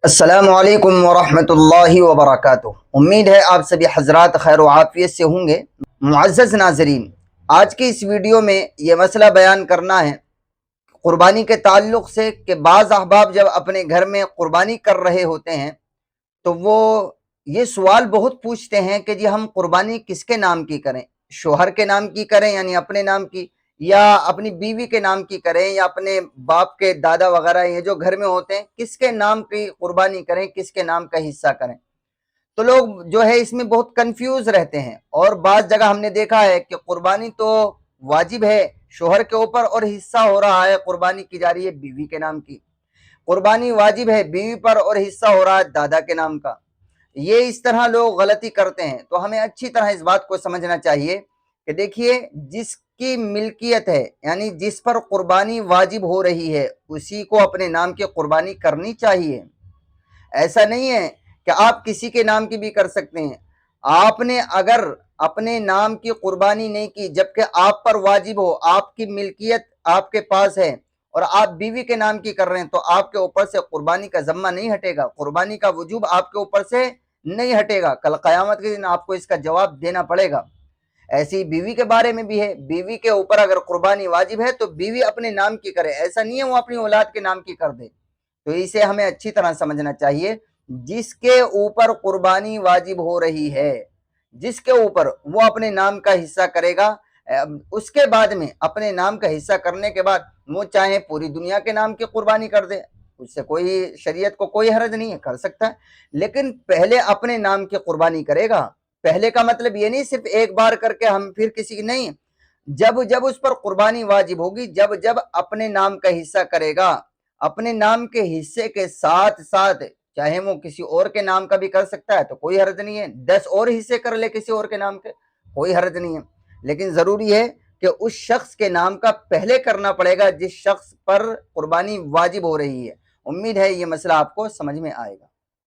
السلام علیکم ورحمۃ اللہ وبرکاتہ۔ امید ہے آپ سبھی حضرات خیر و عافیت سے ہوں گے۔ معزز ناظرین، آج کی اس ویڈیو میں یہ مسئلہ بیان کرنا ہے قربانی کے تعلق سے کہ بعض احباب جب اپنے گھر میں قربانی کر رہے ہوتے ہیں تو وہ یہ سوال بہت پوچھتے ہیں کہ جی ہم قربانی کس کے نام کی کریں؟ شوہر کے نام کی کریں یعنی اپنے نام کی، یا اپنی بیوی کے نام کی کریں، یا اپنے باپ کے دادا وغیرہ یہ جو گھر میں ہوتے ہیں کس کے نام کی قربانی کریں، کس کے نام کا حصہ کریں؟ تو لوگ جو ہے اس میں بہت کنفیوز رہتے ہیں، اور بعض جگہ ہم نے دیکھا ہے کہ قربانی تو واجب ہے شوہر کے اوپر اور حصہ ہو رہا ہے قربانی کی جا رہی ہے بیوی کے نام کی، قربانی واجب ہے بیوی پر اور حصہ ہو رہا ہے دادا کے نام کا۔ یہ اس طرح لوگ غلطی کرتے ہیں، تو ہمیں اچھی طرح اس بات کو سمجھنا چاہیے کہ دیکھیے جس کی ملکیت ہے یعنی جس پر قربانی واجب ہو رہی ہے اسی کو اپنے نام کی قربانی کرنی چاہیے۔ ایسا نہیں ہے کہ آپ کسی کے نام کی بھی کر سکتے ہیں۔ آپ نے اگر اپنے نام کی قربانی نہیں کی جبکہ آپ پر واجب ہو، آپ کی ملکیت آپ کے پاس ہے اور آپ بیوی کے نام کی کر رہے ہیں، تو آپ کے اوپر سے قربانی کا ذمہ نہیں ہٹے گا، قربانی کا وجوب آپ کے اوپر سے نہیں ہٹے گا۔ کل قیامت کے دن آپ کو اس کا جواب دینا پڑے گا۔ ایسی ہی بیوی کے بارے میں بھی ہے، بیوی کے اوپر اگر قربانی واجب ہے تو بیوی اپنے نام کی کرے، ایسا نہیں ہے وہ اپنی اولاد کے نام کی کر دے۔ تو اسے ہمیں اچھی طرح سمجھنا چاہیے، جس کے اوپر قربانی واجب ہو رہی ہے جس کے اوپر وہ اپنے نام کا حصہ کرے گا، اس کے بعد میں اپنے نام کا حصہ کرنے کے بعد وہ چاہے پوری دنیا کے نام کی قربانی کر دے، اس سے کوئی شریعت کو کوئی حرج نہیں ہے، کر سکتا ہے، لیکن پہلے اپنے نام کی قربانی کرے گا۔ پہلے کا مطلب یہ نہیں صرف ایک بار کر کے ہم پھر کسی کی نہیں، جب جب اس پر قربانی واجب ہوگی، جب جب اپنے نام کا حصہ کرے گا، اپنے نام کے حصے کے ساتھ ساتھ چاہے وہ کسی اور کے نام کا بھی کر سکتا ہے تو کوئی حرج نہیں ہے، 10 اور حصے کر لے کسی اور کے نام کے، کوئی حرج نہیں ہے، لیکن ضروری ہے کہ اس شخص کے نام کا پہلے کرنا پڑے گا جس شخص پر قربانی واجب ہو رہی ہے۔ امید ہے یہ مسئلہ آپ کو سمجھ میں آئے گا۔